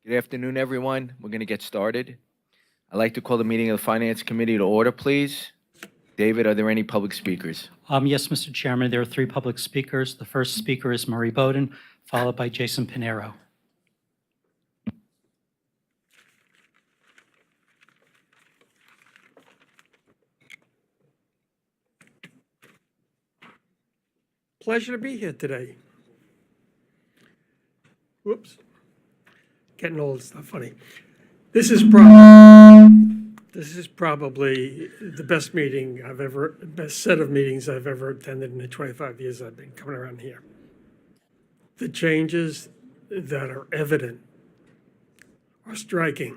Good afternoon, everyone. We're going to get started. I'd like to call the meeting of the Finance Committee to order, please. David, are there any public speakers? Yes, Mr. Chairman, there are three public speakers. The first speaker is Marie Bowden, followed by Jason Pinero. Pleasure to be here today. Whoops. Getting old, it's not funny. This is probably the best set of meetings I've ever attended in the 25 years I've been coming around here. The changes that are evident are striking.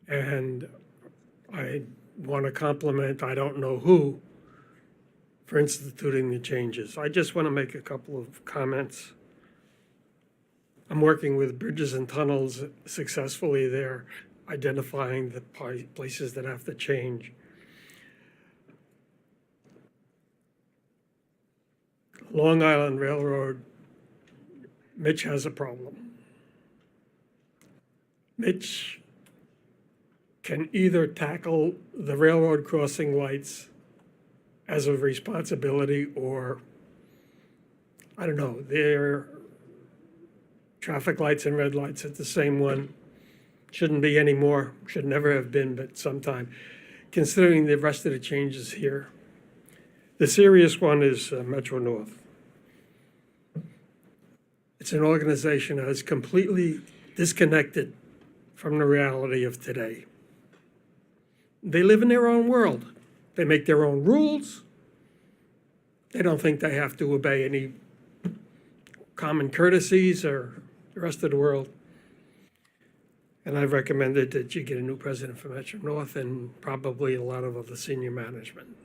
And I want to compliment, I don't know who, for instituting the changes. I just want to make a couple of comments. I'm working with Bridges and Tunnels successfully there, identifying the places that have to change. Long Island Railroad, Mitch has a problem. Mitch can either tackle the railroad crossing lights as a responsibility, or, I don't know, their traffic lights and red lights at the same one. Shouldn't be anymore, should never have been, but sometime. Considering the rest of the changes here, the serious one is Metro North. It's an organization that is completely disconnected from the reality of today. They live in their own world. They make their own rules. They don't think they have to obey any common courtesies or the rest of the world. And I've recommended that you get a new president for Metro North and probably a lot of other senior management.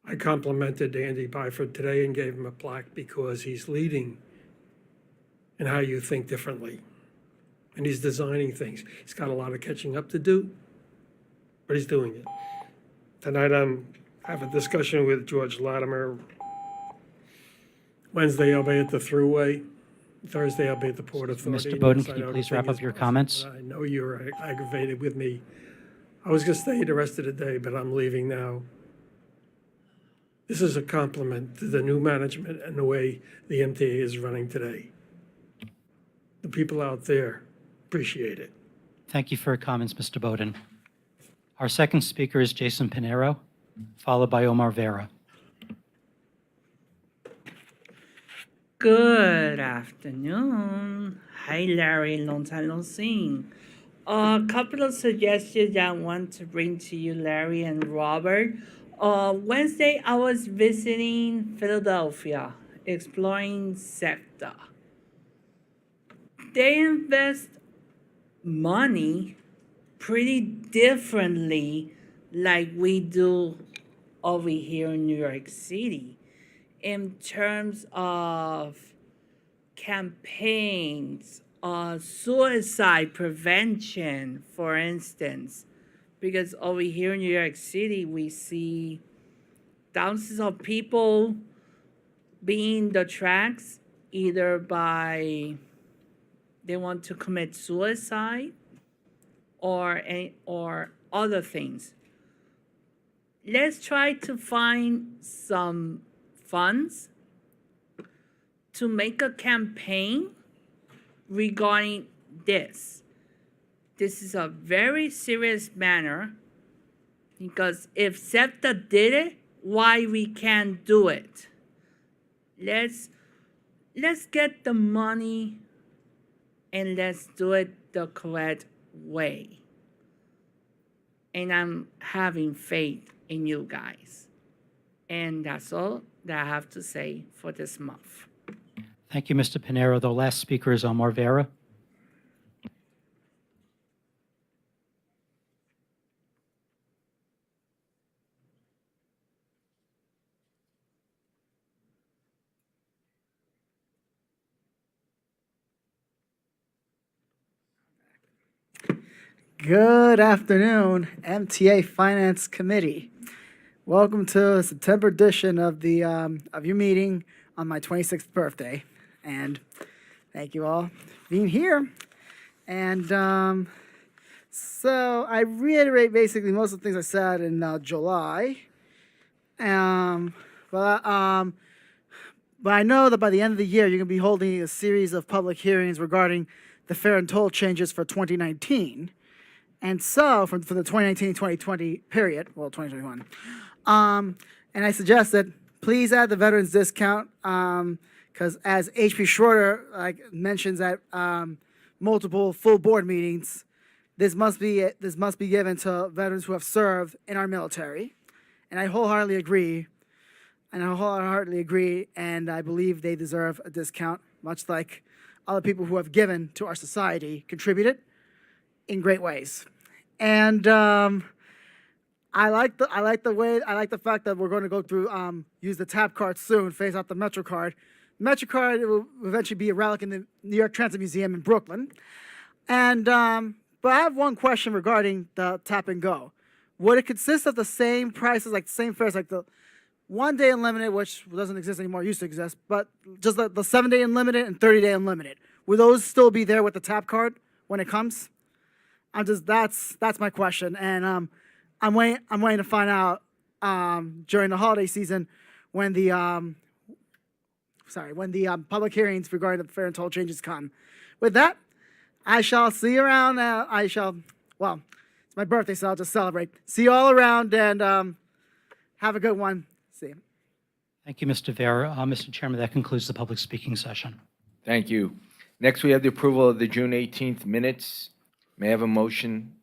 I complimented Andy Byford today and gave him a plaque because he's leading in how you think differently. And he's designing things. He's got a lot of catching up to do, but he's doing it. Tonight I have a discussion with George Latimer. Wednesday I'll be at the Thruway. Thursday I'll be at the Port Authority. Mr. Bowden, can you please wrap up your comments? I know you're aggravated with me. I was going to stay the rest of the day, but I'm leaving now. This is a compliment to the new management and the way the MTA is running today. The people out there appreciate it. Thank you for your comments, Mr. Bowden. Our second speaker is Jason Pinero, followed by Omar Vera. Good afternoon. Hi, Larry. Long time no see. A couple of suggestions I want to bring to you, Larry and Robert. Wednesday, I was visiting Philadelphia, exploring SEPTA. They invest money pretty differently like we do over here in New York City in terms of campaigns, suicide prevention, for instance. Because over here in New York City, we see thousands of people being the tracks either by they want to commit suicide or other things. Let's try to find some funds to make a campaign regarding this. This is a very serious matter because if SEPTA did it, why we can't do it? Let's get the money and let's do it the correct way. And I'm having faith in you guys. And that's all that I have to say for this month. Thank you, Mr. Pinero. The last speaker is Omar Vera. Good afternoon, MTA Finance Committee. Welcome to the September edition of your meeting on my 26th birthday. And thank you all for being here. And so I reiterate basically most of the things I said in July. But I know that by the end of the year, you're going to be holding a series of public hearings regarding the fare and toll changes for 2019. And so, for the 2019-2020 period, well, 2021, and I suggest that please add the veterans discount, because as H.P. Schroeder mentions at multiple full board meetings, this must be given to veterans who have served in our military, and I wholeheartedly agree. And I believe they deserve a discount, much like other people who have given to our society, contributed in great ways. And I like the fact that we're going to go through use the tap card soon, phase out the Metro card. Metro card will eventually be a relic in the New York Transit Museum in Brooklyn. And but I have one question regarding the tap and go. Would it consist of the same prices, like the same fares, like the 1 day unlimited, which doesn't exist anymore, used to exist, but just the 7-day unlimited and 30-day unlimited? Will those still be there with the tap card when it comes? That's my question, and I'm waiting to find out during the holiday season when the public hearings regarding the fare and toll changes come. With that, I shall see you around. It's my birthday, so I'll just celebrate. See you all around, and have a good one. See you. Thank you, Mr. Vera. Mr. Chairman, that concludes the public speaking session. Thank you. Next, we have the approval of the June 18th minutes. May I have a motion?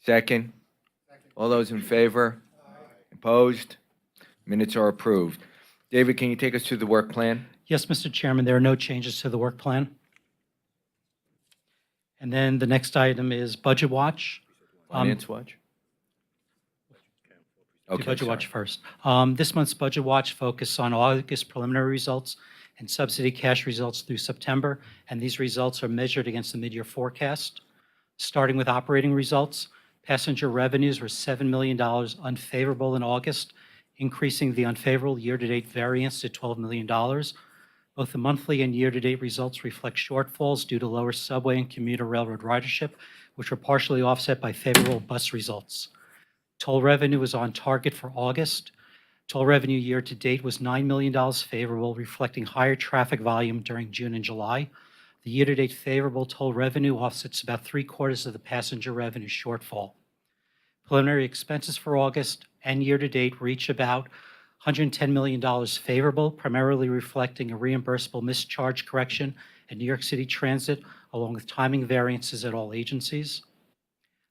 Second. All those in favor? Opposed? Minutes are approved. David, can you take us through the work plan? Yes, Mr. Chairman, there are no changes to the work plan. And then the next item is Budget Watch. Finance Watch? Do Budget Watch first. This month's Budget Watch focused on August preliminary results and subsidy cash results through September, and these results are measured against the mid-year forecast. Starting with operating results, passenger revenues were $7 million unfavorable in August, increasing the unfavorable year-to-date variance to $12 million. Both the monthly and year-to-date results reflect shortfalls due to lower subway and commuter railroad ridership, which were partially offset by favorable bus results. Toll revenue was on target for August. Toll revenue year-to-date was $9 million favorable, reflecting higher traffic volume during June and July. The year-to-date favorable toll revenue offsets about 3/4 of the passenger revenue shortfall. Preliminary expenses for August and year-to-date reach about $110 million favorable, primarily reflecting a reimbursable mischarge correction at New York City Transit, along with timing variances at all agencies.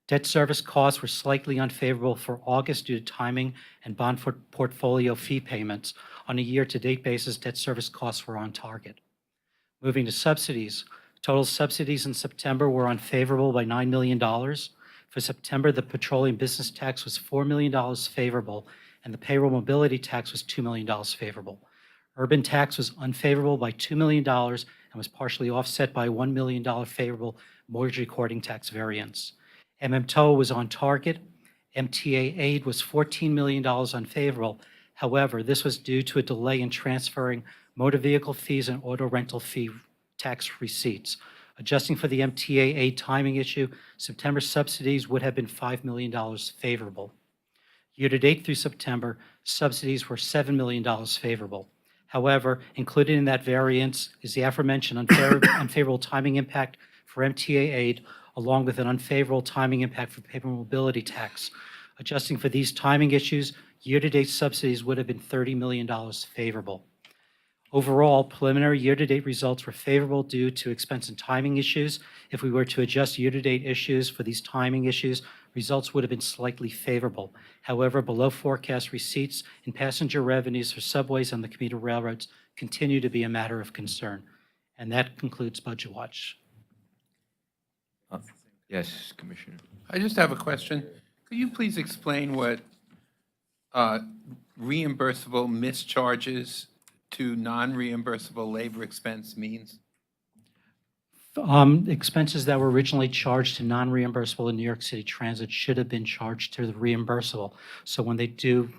Debt service costs were slightly unfavorable for August due to timing and bond portfolio fee payments. On a year-to-date basis, debt service costs were on target. Moving to subsidies, total subsidies in September were unfavorable by $9 million. For September, the petroleum business tax was $4 million favorable, and the payroll mobility tax was $2 million favorable. Urban tax was unfavorable by $2 million and was partially offset by a $1 million favorable mortgage recording tax variance. MMTO was on target. MTA aid was $14 million unfavorable. However, this was due to a delay in transferring motor vehicle fees and auto rental fee tax receipts. Adjusting for the MTA aid timing issue, September subsidies would have been $5 million favorable. Year-to-date through September, subsidies were $7 million favorable. However, included in that variance is the aforementioned unfavorable timing impact for MTA aid, along with an unfavorable timing impact for paper mobility tax. Adjusting for these timing issues, year-to-date subsidies would have been $30 million favorable. Overall, preliminary year-to-date results were favorable due to expense and timing issues. If we were to adjust year-to-date issues for these timing issues, results would have been slightly favorable. However, below forecast receipts and passenger revenues for subways and the commuter railroads continue to be a matter of concern. And that concludes Budget Watch. Yes, Commissioner. I just have a question. Could you please explain what reimbursable mischarges to non-reimbursable labor expense means? Expenses that were originally charged to non-reimbursable in New York City Transit should have been charged to the reimbursable. So when they do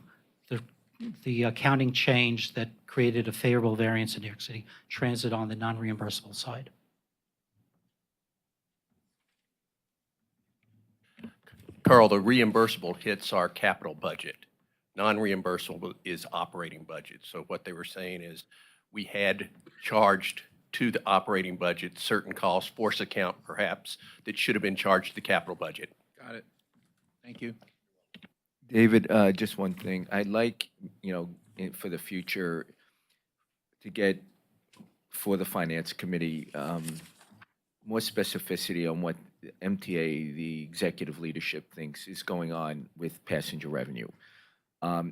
the accounting change that created a favorable variance in New York City Transit on the non-reimbursable side. Carl, the reimbursable hits our capital budget. Non-reimbursable is operating budget. So what they were saying is we had charged to the operating budget certain costs, force account perhaps, that should have been charged to the capital budget. Got it. Thank you. David, just one thing. I'd like, for the future, to get, for the Finance Committee, more specificity on what the MTA, the executive leadership, thinks is going on with passenger revenue.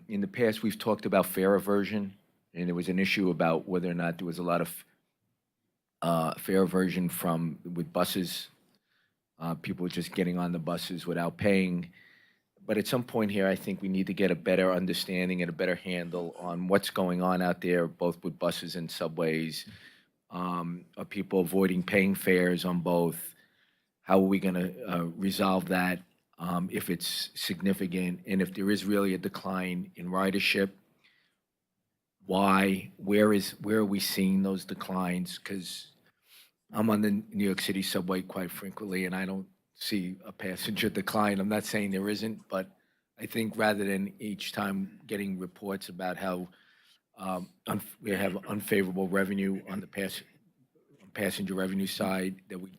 In the past, we've talked about fare aversion, and there was an issue about whether or not there was a lot of fare aversion with buses. People just getting on the buses without paying. But at some point here, I think we need to get a better understanding and a better handle on what's going on out there, both with buses and subways. Are people avoiding paying fares on both? How are we going to resolve that if it's significant? And if there is really a decline in ridership, why? Where are we seeing those declines? Because I'm on the New York City subway quite frequently, and I don't see a passenger decline. I'm not saying there isn't, but I think rather than each time getting reports about how we have unfavorable revenue on the passenger revenue side, that we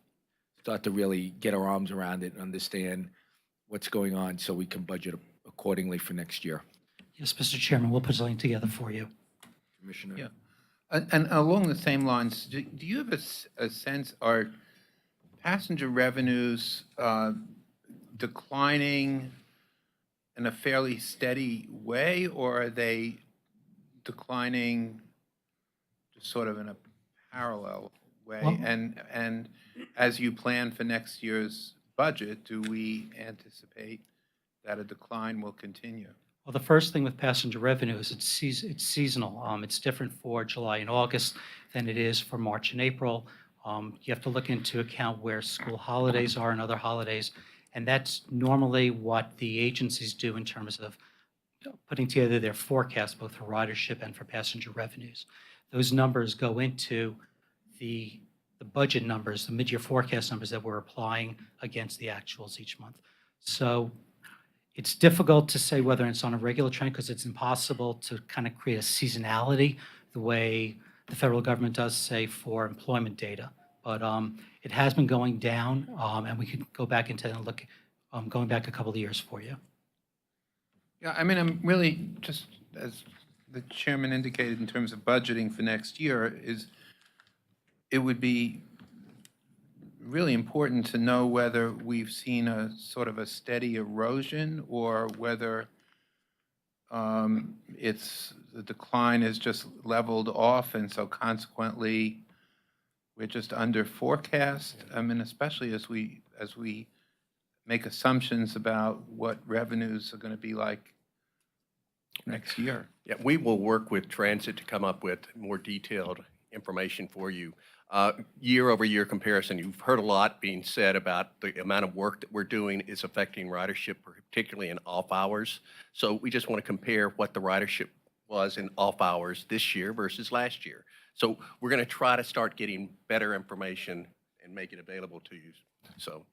start to really get our arms around it and understand what's going on so we can budget accordingly for next year. Yes, Mr. Chairman, we'll put something together for you. Commissioner? Yeah. And along the same lines, do you have a sense, are passenger revenues declining in a fairly steady way, or are they declining just sort of in a parallel way? Well- And as you plan for next year's budget, do we anticipate that a decline will continue? Well, the first thing with passenger revenue is it's seasonal. It's different for July and August than it is for March and April. You have to look into account where school holidays are and other holidays, and that's normally what the agencies do in terms of putting together their forecast, both for ridership and for passenger revenues. Those numbers go into the budget numbers, the mid-year forecast numbers that we're applying against the actuals each month. So it's difficult to say whether it's on a regular trend because it's impossible to kind of create a seasonality the way the federal government does, say, for employment data. But it has been going down, and we could go back into and look, going back a couple of years for you. Yeah, I mean, I'm really just, as the chairman indicated in terms of budgeting for next year, it would be really important to know whether we've seen a sort of a steady erosion or whether the decline is just leveled off, and so consequently we're just under forecast. I mean, especially as we make assumptions about what revenues are going to be like next year. Yeah, we will work with Transit to come up with more detailed information for you. Year-over-year comparison, you've heard a lot being said about the amount of work that we're doing is affecting ridership, particularly in off hours. So we just want to compare what the ridership was in off hours this year versus last year. So we're going to try to start getting better information and make it available to you. So.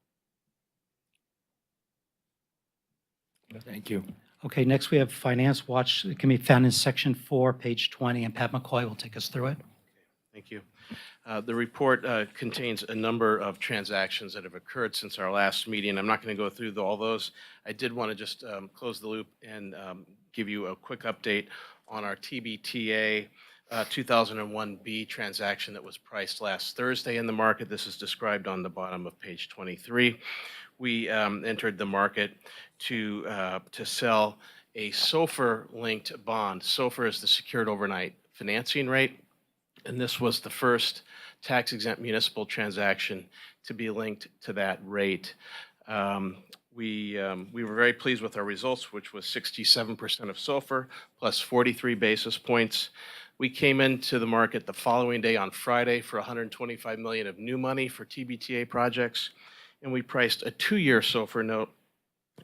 Thank you. Okay, next we have Finance Watch. It can be found in Section 4, page 20, and Pat McCoy will take us through it. Thank you. The report contains a number of transactions that have occurred since our last meeting. I'm not going to go through all those. I did want to just close the loop and give you a quick update on our TBTA 2001B transaction that was priced last Thursday in the market. This is described on the bottom of page 23. We entered the market to sell a SOFR-linked bond. SOFR is the secured overnight financing rate. And this was the first tax-exempt municipal transaction to be linked to that rate. We were very pleased with our results, which was 67% of SOFR plus 43 basis points. We came into the market the following day on Friday for $125 million of new money for TBTA projects, and we priced a 2-year SOFR note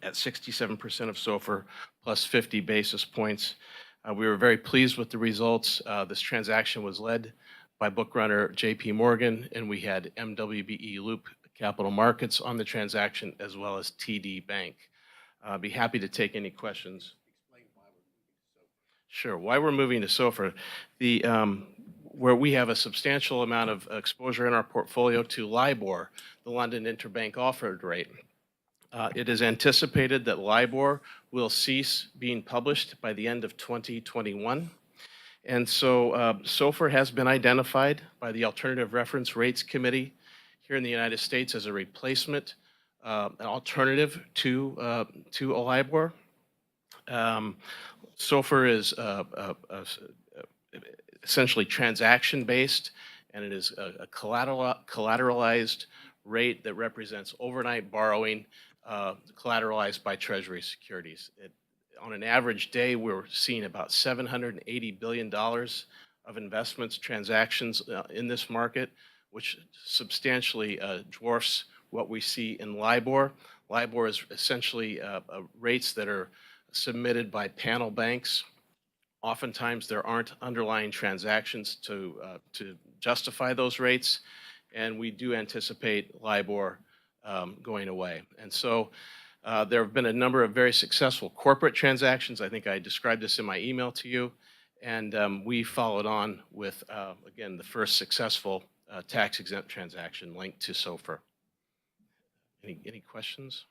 at 67% of SOFR plus 50 basis points. We were very pleased with the results. This transaction was led by bookrunner JP Morgan, and we had MWBE Loop Capital Markets on the transaction, as well as TD Bank. I'd be happy to take any questions. Sure. Why we're moving to SOFR, where we have a substantial amount of exposure in our portfolio to LIBOR, the London Interbank Offered Rate. It is anticipated that LIBOR will cease being published by the end of 2021. And so SOFR has been identified by the Alternative Reference Rates Committee here in the United States as a replacement, an alternative to a LIBOR. SOFR is essentially transaction-based, and it is a collateralized rate that represents overnight borrowing collateralized by Treasury securities. On an average day, we're seeing about $780 billion of investments transactions in this market, which substantially dwarfs what we see in LIBOR. LIBOR is essentially rates that are submitted by panel banks. Oftentimes, there aren't underlying transactions to justify those rates, and we do anticipate LIBOR going away. And so there have been a number of very successful corporate transactions. I think I described this in my email to you, and we followed on with, again, the first successful tax-exempt transaction linked to SOFR. Any questions?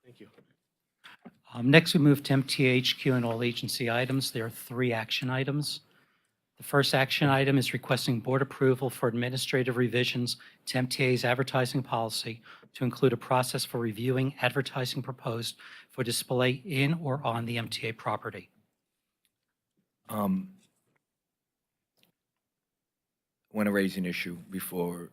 Thank you. Next, we move to MTHQ and all agency items. There are 3 action items. The first action item is requesting board approval for administrative revisions to MTA's advertising policy to include a process for reviewing advertising proposed for display in or on the MTA property. I want to raise an issue before,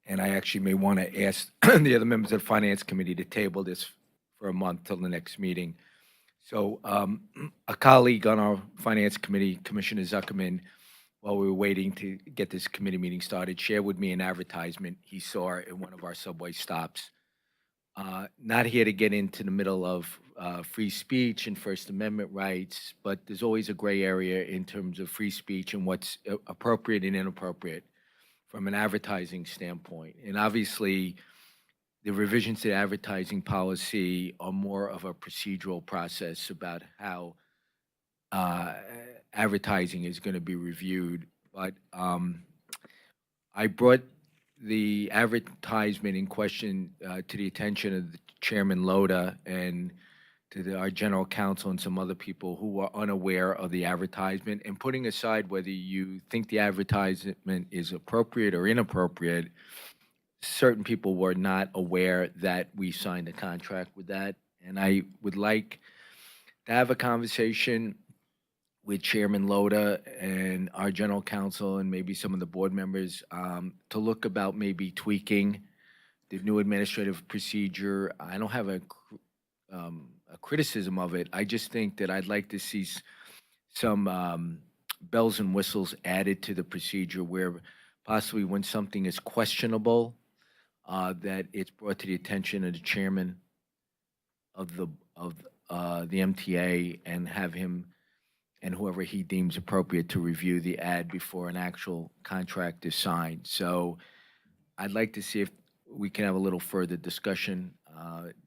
and I actually may want to ask the other members of the Finance Committee to table this for a month till the next meeting. So a colleague on our Finance Committee, Commissioner Zuckerman, while we were waiting to get this committee meeting started, shared with me an advertisement he saw in one of our subway stops. Not here to get into the middle of free speech and First Amendment rights, but there's always a gray area in terms of free speech and what's appropriate and inappropriate from an advertising standpoint. And obviously, the revisions to the advertising policy are more of a procedural process about how advertising is going to be reviewed. But I brought the advertisement in question to the attention of the Chairman Loda and to our general counsel and some other people who were unaware of the advertisement. And putting aside whether you think the advertisement is appropriate or inappropriate, certain people were not aware that we signed a contract with that. And I would like to have a conversation with Chairman Loda and our general counsel and maybe some of the board members to look about maybe tweaking the new administrative procedure. I don't have a criticism of it. I just think that I'd like to see some bells and whistles added to the procedure where possibly when something is questionable, that it's brought to the attention of the chairman of the MTA and have him and whoever he deems appropriate to review the ad before an actual contract is signed. So I'd like to see if we can have a little further discussion.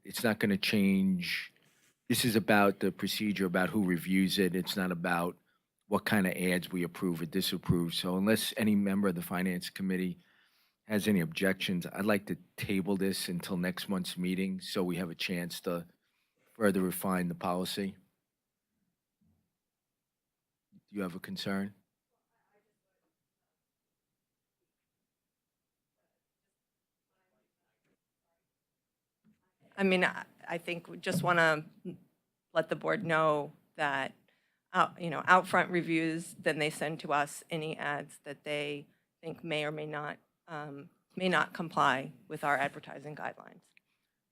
It's not going to change. This is about the procedure, about who reviews it. It's not about what kind of ads we approve or disapprove. So unless any member of the Finance Committee has any objections, I'd like to table this until next month's meeting so we have a chance to further refine the policy. Do you have a concern? I mean, I think we just want to let the board know that, out front reviews, then they send to us any ads that they think may or may not comply with our advertising guidelines.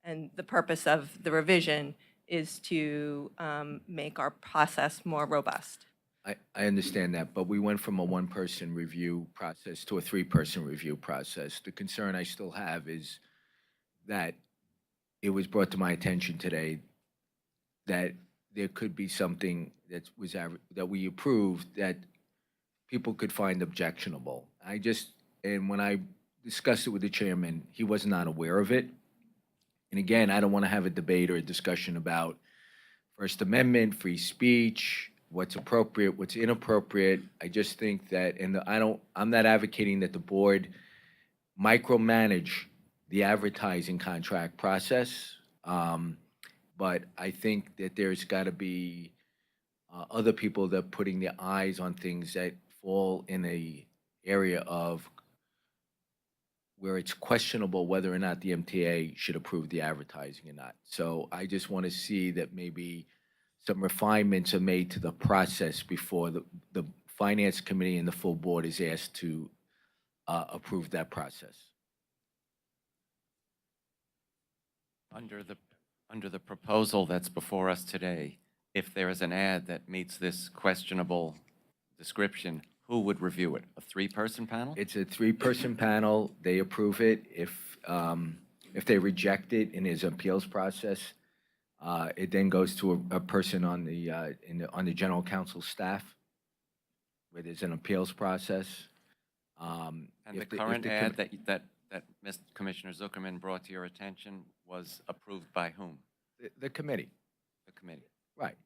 And the purpose of the revision is to make our process more robust. I understand that, but we went from a one-person review process to a three-person review process. The concern I still have is that it was brought to my attention today that there could be something that we approved that people could find objectionable. And when I discussed it with the chairman, he was not aware of it. And again, I don't want to have a debate or a discussion about First Amendment, free speech, what's appropriate, what's inappropriate. I just think that, and I'm not advocating that the board micromanage the advertising contract process. But I think that there's got to be other people that are putting their eyes on things that fall in a area of where it's questionable whether or not the MTA should approve the advertising or not. So I just want to see that maybe some refinements are made to the process before the Finance Committee and the full board is asked to approve that process. Under the proposal that's before us today, if there is an ad that meets this questionable description, who would review it? A three-person panel? It's a three-person panel. They approve it. If they reject it in his appeals process, it then goes to a person on the general counsel staff, where there's an appeals process. And If the the- if current the ad com- that Mr. Commissioner Zuckerman brought to your attention was approved by whom? The committee. The committee. Right.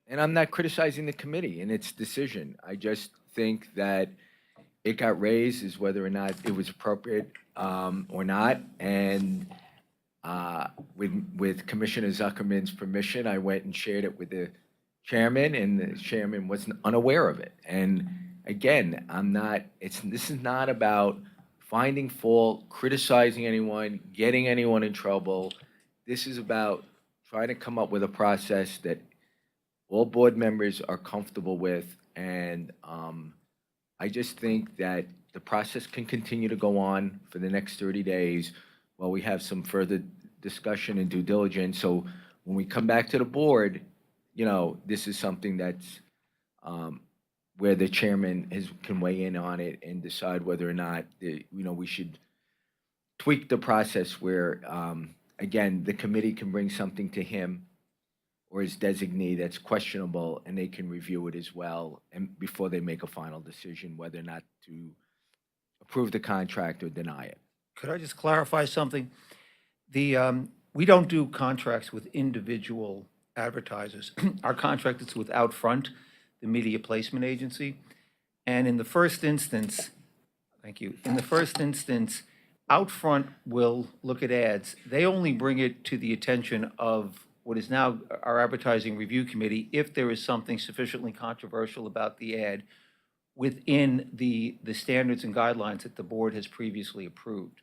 And I'm not criticizing the committee and its decision. I just think that it got raised as whether or not it was appropriate or not. And with Commissioner Zuckerman's permission, I went and shared it with the chairman, and the chairman was unaware of it. And again, this is not about finding fault, criticizing anyone, getting anyone in trouble. This is about trying to come up with a process that all board members are comfortable with. And I just think that the process can continue to go on for the next 30 days while we have some further discussion and due diligence. So when we come back to the board, this is something that's where the chairman can weigh in on it and decide whether or not, we should tweak the process where, again, the committee can bring something to him or his designee that's questionable, and they can review it as well, and before they make a final decision whether or not to approve the contract or deny it. Could I just clarify something? We don't do contracts with individual advertisers. Our contract is with Outfront, the media placement agency. And in the first instance, thank you, in the first instance, Outfront will look at ads. They only bring it to the attention of what is now our advertising review committee if there is something sufficiently controversial about the ad within the standards and guidelines that the board has previously approved.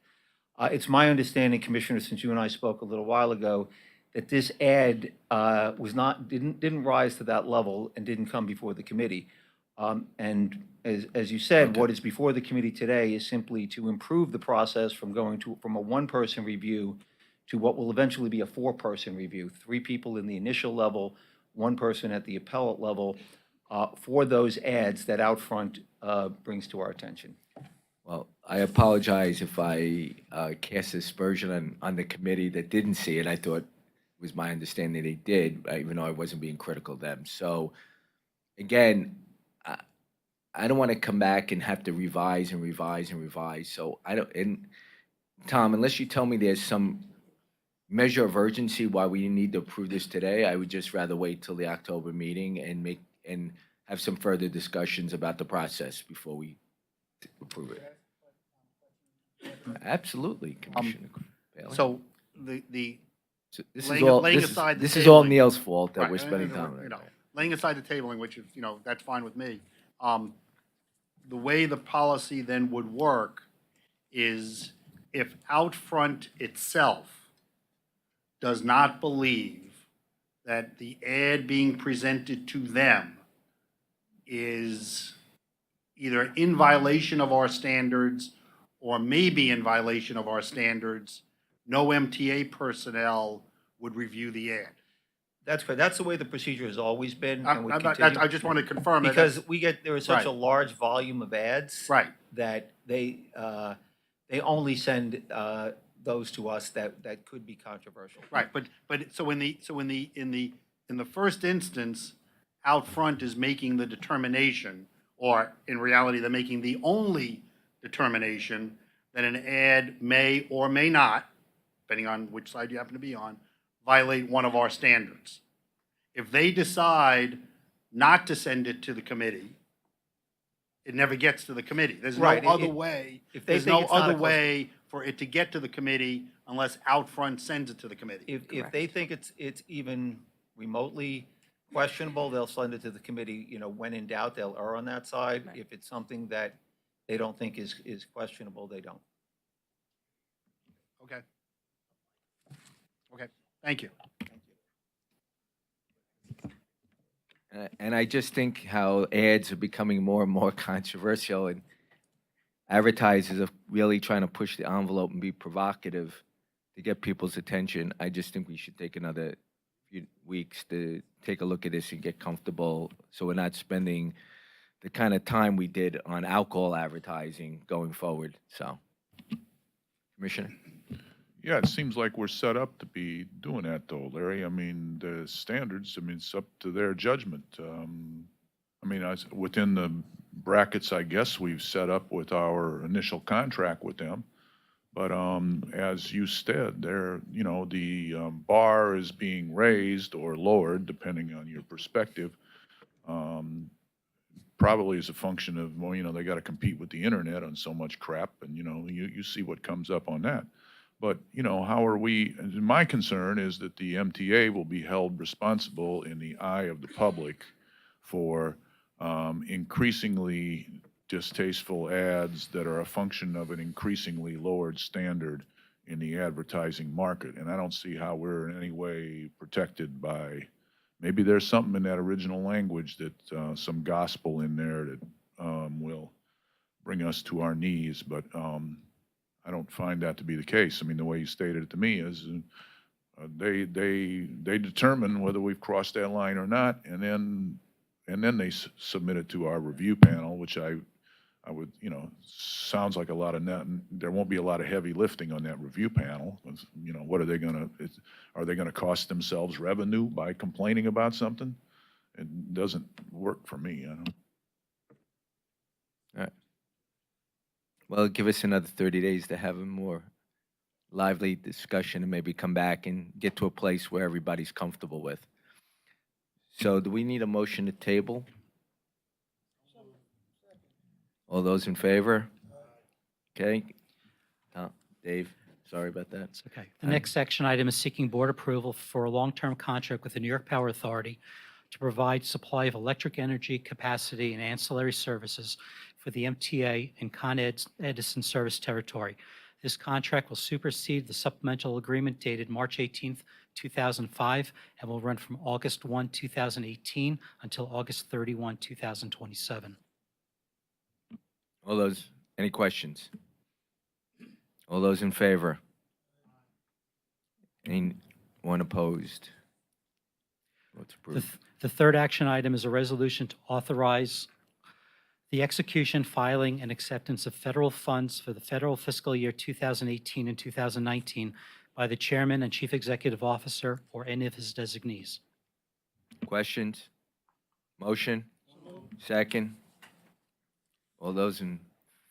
It's my understanding, Commissioner, since you and I spoke a little while ago, that this ad didn't rise to that level and didn't come before the committee. And as you said, what is before the committee today is simply to improve the process from from a one-person review to what will eventually be a four-person review, 3 people in the initial level, 1 person at the appellate level, for those ads that Outfront brings to our attention. Well, I apologize if I cast aspersion on the committee that didn't see it. I thought it was my understanding they did, even though I wasn't being critical of them. So, again, I don't want to come back and have to revise and revise and revise. So and Tom, unless you tell me there's some measure of urgency why we need to approve this today, I would just rather wait till the October meeting and have some further discussions about the process before we approve it. Absolutely, Commissioner Bailey. So the So this is laying- all, laying this aside the is all tabling. Neil's fault that Right, we're spending time on you it. know, laying aside the tabling, which is, that's fine with me. The way the policy then would work is if Outfront itself does not believe that the ad being presented to them is either in violation of our standards or maybe in violation of our standards, no MTA personnel would review the ad. That's correct. That's the way the procedure has always been and would I continue. just want to confirm that. Because there is such a Right. large volume of ads. Right. That they only send those to us that could be controversial. Right, but so in the first instance, Outfront is making the determination, or in reality, they're making the only determination that an ad may or may not, depending on which side you happen to be on, violate one of our standards. If they decide not to send it to the committee, it never gets to the committee. There's no Right, other way, if they there's think no it's not other a close- way for it to get to the committee unless Outfront sends it to the committee. If they think it's even remotely questionable, they'll send it to the committee, you know, when in doubt, they'll err on that side. Right. If it's something that they don't think is questionable, they don't. Okay. Okay, thank you. And I just think how ads are becoming more and more controversial, and advertisers are really trying to push the envelope and be provocative to get people's attention. I just think we should take another few weeks to take a look at this and get comfortable, so we're not spending the kind of time we did on alcohol advertising going forward. So, Commissioner? Yeah, it seems like we're set up to be doing that though, Larry. I mean, the standards, I mean, it's up to their judgment. I mean, within the brackets, I guess we've set up with our initial contract with them. But as you said, you know, the bar is being raised or lowered, depending on your perspective. Probably as a function of, well, you know, they got to compete with the internet on so much crap, and, you know, you see what comes up on that. But, you know, how are we, my concern is that the MTA will be held responsible in the eye of the public for increasingly distasteful ads that are a function of an increasingly lowered standard in the advertising market. And I don't see how we're in any way protected by, maybe there's something in that original language that some gospel in there that will bring us to our knees, but I don't find that to be the case. I mean, the way you stated it to me is they determine whether we've crossed that line or not, and then they submit it to our review panel, which I would, you know, sounds like a lot of there won't be a lot of heavy lifting on that review panel. You know, what are they are they gonna cost themselves revenue by complaining about something? It doesn't work for me, I don't. All right. Well, give us another 30 days to have a more lively discussion and maybe come back and get to a place where everybody's comfortable with. So do we need a motion to table? All those in favor? Okay. Dave, sorry about that. It's okay. The next action item is seeking board approval for a long-term contract with the New York Power Authority to provide supply of electric energy capacity and ancillary services for the MTA and Con Edison service territory. This contract will supersede the supplemental agreement dated March 18th, 2005, and will run from August 1, 2018 until August 31, 2027. All those, any questions? All those in favor? Anyone opposed? Votes approved. The third action item is a resolution to authorize the execution, filing, and acceptance of federal funds for the federal fiscal year 2018 and 2019 by the chairman and chief executive officer or any of his designees. Questions? Motion? Second? All those in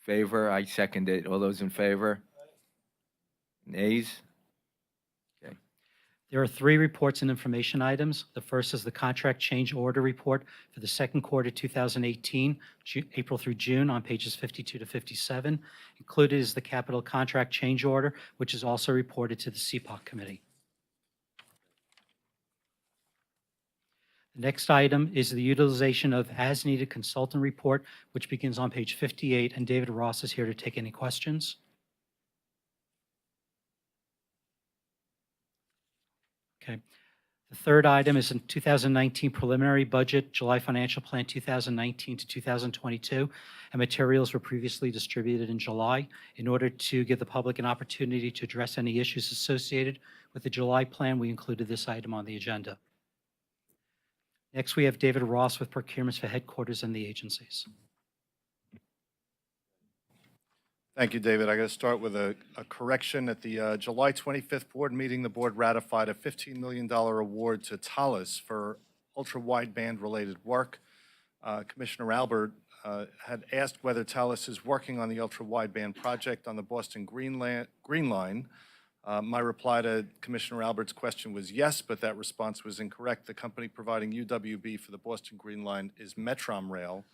favor? I second it. All those in favor? Nays? Okay. There are 3 reports and information items. The first is the contract change order report for the second quarter 2018, April through June, on pages 52 to 57. Included is the capital contract change order, which is also reported to the CPOC committee. The next item is the utilization of as-needed consultant report, which begins on page 58, and David Ross is here to take any questions. Okay. The third item is in 2019 preliminary budget, July financial plan 2019 to 2022, and materials were previously distributed in July. In order to give the public an opportunity to address any issues associated with the July plan, we included this item on the agenda. Next, we have David Ross with procurements for headquarters and the agencies. Thank you, David. I got to start with a correction. At the July 25th board meeting, the board ratified a $15 million award to Thales for ultra-wideband related work. Commissioner Albert had asked whether Thales is working on the ultra-wideband project on the Boston Green Line. My reply to Commissioner Albert's question was yes, but that response was incorrect. The company providing UWB for the Boston Green Line is Metrom Rail.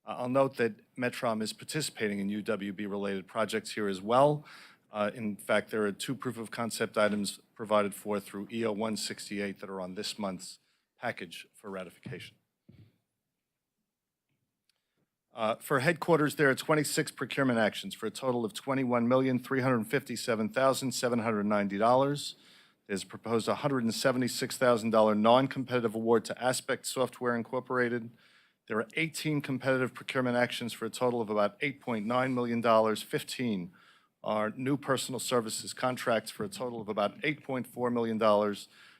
I'll note that Metrom is participating in UWB-related projects here as well. In fact, there are 2 proof-of-concept items provided for through EO 168 that are on this month's package for ratification. For headquarters, there are 26 procurement actions for a total of $21,357,790. There's proposed $176,000 non-competitive award to Aspect Software Incorporated. There are 18 competitive procurement actions for a total of about $8.9 million. 15 are new personal services contracts for a total of about $8.4 million. The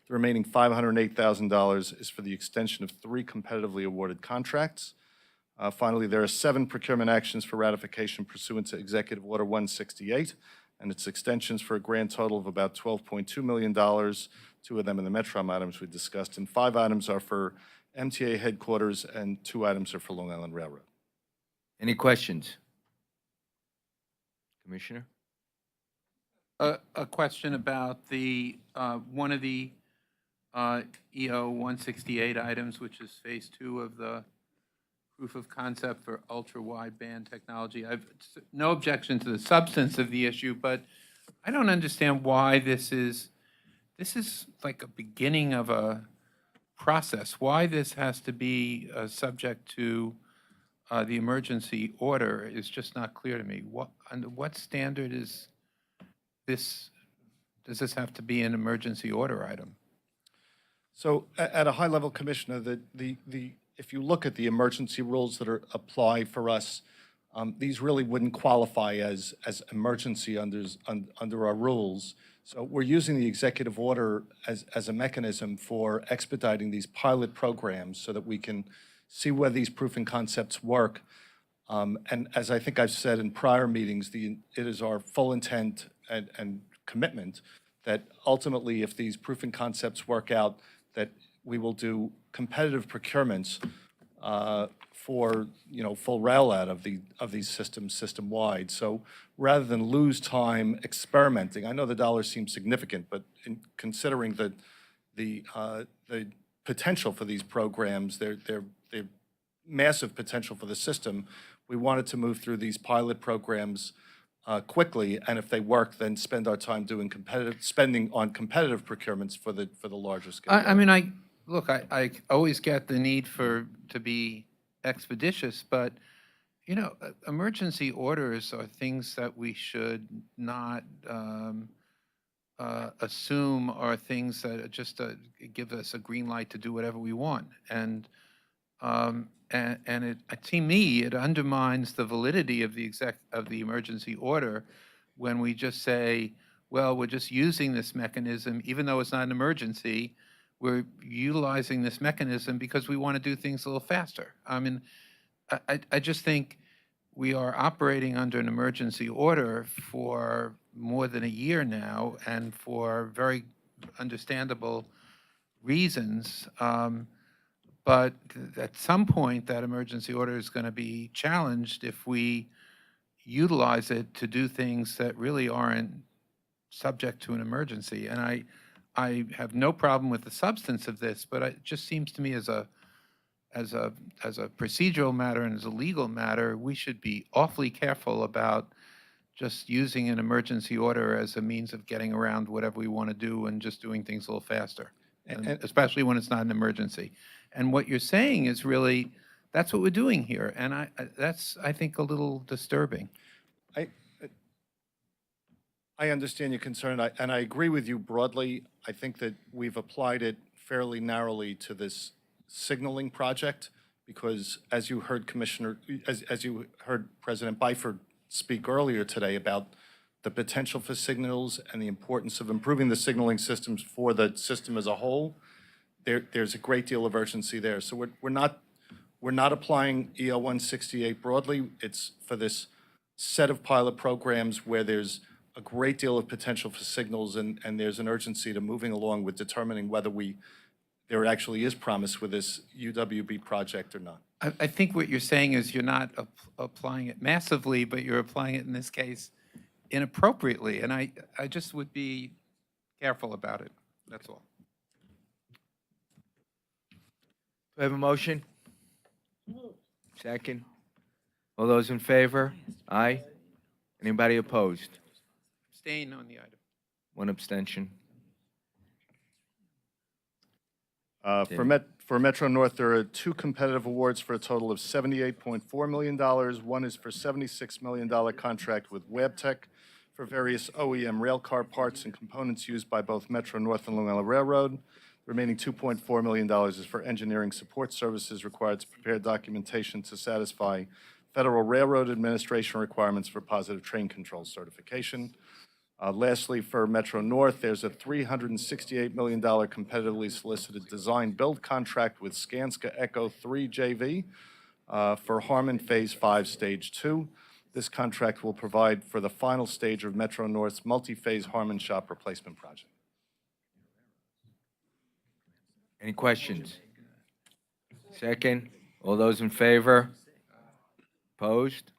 remaining $508,000 is for the extension of 3 competitively awarded contracts. Finally, there are 7 procurement actions for ratification pursuant to Executive Order 168 and its extensions for a grand total of about $12.2 million. 2 of them are the Metrom items we discussed, and 5 items are for MTA headquarters, and 2 items are for Long Island Railroad. Any questions? Commissioner? A question about the, one of the EO 168 items, which is phase 2 of the proof of concept for ultra-wideband technology. I've no objection to the substance of the issue, but I don't understand why this is like a beginning of a process. Why this has to be subject to the emergency order is just not clear to me. Under what standard is this? Does this have to be an emergency order item? So at a high level, Commissioner, if you look at the emergency rules that are apply for us, these really wouldn't qualify as emergency under our rules. So we're using the executive order as a mechanism for expediting these pilot programs so that we can see whether these proof and concepts work. And as I think I've said in prior meetings, it is our full intent and commitment that ultimately, if these proof and concepts work out, that we will do competitive procurements for full rollout of these systems system-wide. So rather than lose time experimenting, I know the dollars seem significant, but in considering the potential for these programs, they're massive potential for the system. We wanted to move through these pilot programs quickly, and if they work, then spend our time doing spending on competitive procurements for the larger scale. I mean, look, I always get the need to be expeditious, but, emergency orders are things that we should not assume are things that just give us a green light to do whatever we want. And to me, it undermines the validity of the emergency order when we just say, well, we're just using this mechanism, even though it's not an emergency. We're utilizing this mechanism because we want to do things a little faster. I mean, I just think we are operating under an emergency order for more than a year now, and for very understandable reasons. But at some point, that emergency order is going to be challenged if we utilize it to do things that really aren't subject to an emergency. And I have no problem with the substance of this, but it just seems to me as a procedural matter and as a legal matter, we should be awfully careful about just using an emergency order as a means of getting around whatever we want to do and just doing things a little faster, and especially when it's not an emergency. And what you're saying is really, that's what we're doing here, and that's, I think, a little disturbing. I understand your concern, and I agree with you broadly. I think that we've applied it fairly narrowly to this signaling project, because as you heard as you heard President Byford speak earlier today about the potential for signals and the importance of improving the signaling systems for the system as a whole, there's a great deal of urgency there. So we're not applying EO 168 broadly. It's for this set of pilot programs where there's a great deal of potential for signals and there's an urgency to moving along with determining whether there actually is promise with this UWB project or not. I think what you're saying is you're not applying it massively, but you're applying it in this case inappropriately, and I just would be careful about it, that's all. Do I have a motion? Second. All those in favor? Aye. Anybody opposed? Abstain on the item. One abstention. For Metro North, there are 2 competitive awards for a total of $78.4 million. One is for $76 million contract with WebTech for various OEM railcar parts and components used by both Metro North and Long Island Railroad. The remaining $2.4 million is for engineering support services required to prepare documentation to satisfy Federal Railroad Administration requirements for positive train control certification. Lastly, for Metro North, there's a $368 million competitively solicited design-build contract with Skanska Echo 3 JV for Harmon Phase 5, Stage 2. This contract will provide for the final stage of Metro North's multi-phase Harmon shop replacement project. Any questions? Second. All those in favor? Opposed?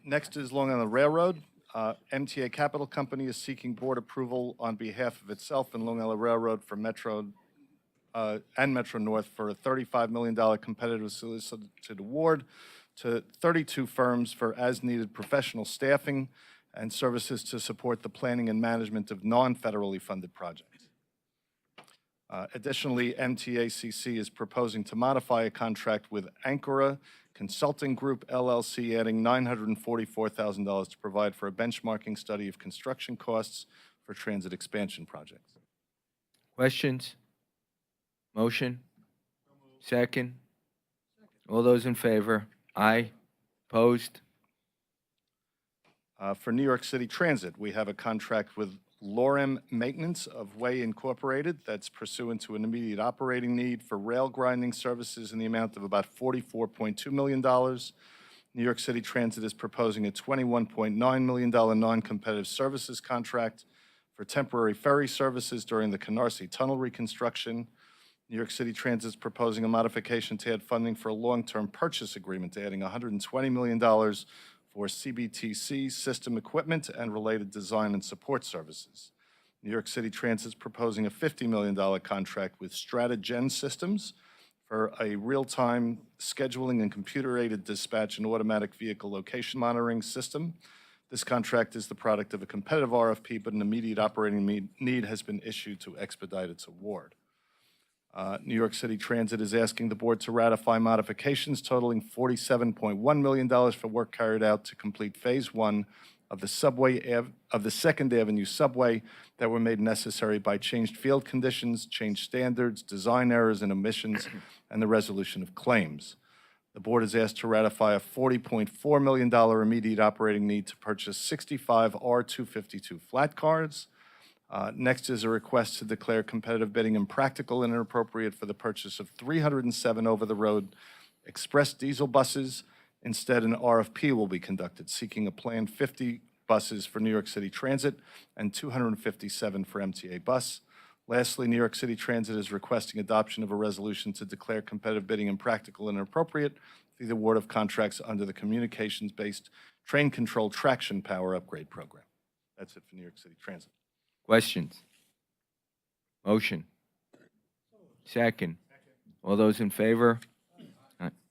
Next is Long Island Railroad. MTA Capital Company is seeking board approval on behalf of itself and Long Island Railroad for Metro and Metro North for a $35 million competitive solicited award to 32 firms for as-needed professional staffing and services to support the planning and management of non-federally funded projects. Additionally, MTACC is proposing to modify a contract with Ancora Consulting Group LLC, adding $944,000 to provide for a benchmarking study of construction costs for transit expansion projects. Questions? Motion? Second. All those in favor? Aye. Opposed? For New York City Transit, we have a contract with Lorem Maintenance of Way Incorporated that's pursuant to an immediate operating need for rail grinding services in the amount of about $44.2 million. New York City Transit is proposing a $21.9 million non-competitive services contract for temporary ferry services during the Canarsie Tunnel reconstruction. New York City Transit is proposing a modification to add funding for a long-term purchase agreement, adding $120 million for CBTC system equipment and related design and support services. New York City Transit is proposing a $50 million contract with StrataGen Systems for a real-time scheduling and computer-aided dispatch and automatic vehicle location monitoring system. This contract is the product of a competitive RFP, but an immediate operating need has been issued to expedite its award. New York City Transit is asking the board to ratify modifications totaling $47.1 million for work carried out to complete Phase 1 of the Second Avenue subway that were made necessary by changed field conditions, changed standards, design errors and omissions, and the resolution of claims. The board is asked to ratify a $40.4 million immediate operating need to purchase 65 R252 flat cars. Next is a request to declare competitive bidding impractical and inappropriate for the purchase of 307 over-the-road express diesel buses. Instead, an RFP will be conducted, seeking a planned 50 buses for New York City Transit and 257 for MTA Bus. Lastly, New York City Transit is requesting adoption of a resolution to declare competitive bidding impractical and inappropriate for the award of contracts under the communications-based train control traction power upgrade program. That's it for New York City Transit. Questions? Motion? Second. All those in favor?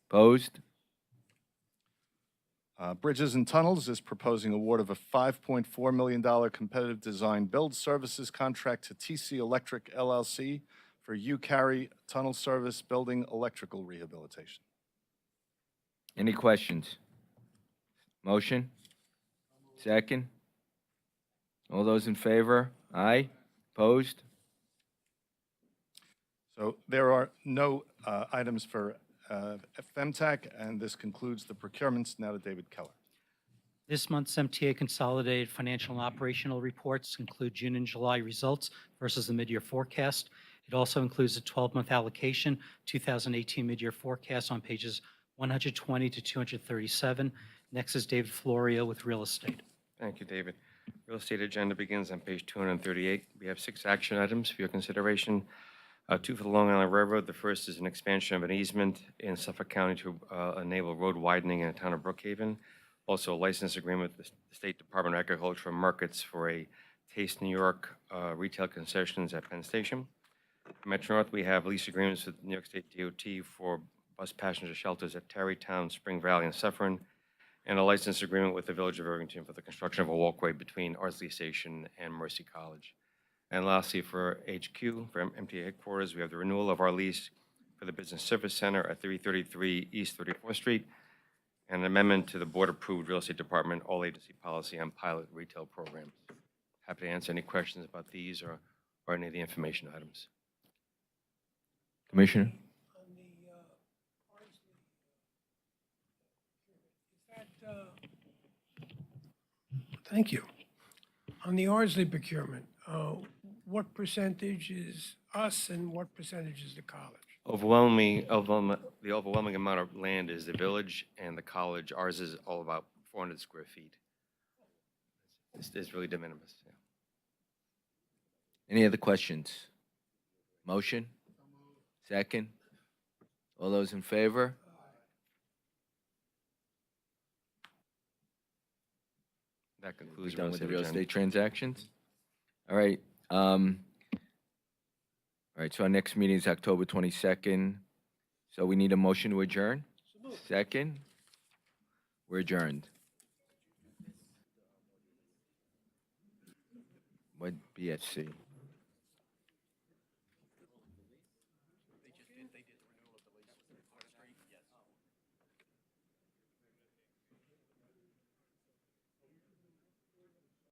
Opposed? Bridges and Tunnels is proposing award of a $5.4 million competitive design build services contract to TC Electric LLC for U-Carry tunnel service building electrical rehabilitation. Any questions? Motion? Second. All those in favor? Aye. Opposed? So there are no items for FEMTAC, and this concludes the procurements. Now to David Keller. This month's MTA consolidated financial and operational reports include June and July results versus the mid-year forecast. It also includes a 12-month allocation, 2018 mid-year forecast on pages 120 to 237, Next is David Florio with real estate. Thank you, David. Real estate agenda begins on page 238. We have 6 action items for your consideration. 2 for the Long Island Railroad. The first is an expansion of an easement in Suffolk County to enable road widening in the town of Brookhaven. Also, a license agreement with the State Department of Agriculture and Markets for a Taste New York retail concessions at Penn Station. Metro North, we have lease agreements with New York State DOT for bus passenger shelters at Tarrytown, Spring Valley, and Suffern, and a license agreement with the Village of Irvington for the construction of a walkway between Ardsley Station and Mercy College. And lastly, for HQ, for MTA headquarters, we have the renewal of our lease for the Business Service Center at 333 East 34th Street, and an amendment to the board-approved real estate department all-agency policy on pilot retail programs. Happy to answer any questions about these or any of the information items. Commissioner? Thank you. On the Ardsley procurement, what percentage is us and what percentage is the college? The overwhelming amount of land is the village and the college. Ours is all about 400 square feet. It's really de minimis. Yeah. Any other questions? Motion? Second? All those in favor? That We're concludes done with the real agenda. estate transactions? All right. All right, so our next meeting is October 22nd. So we need a motion to adjourn? Second? We're adjourned. What BSC?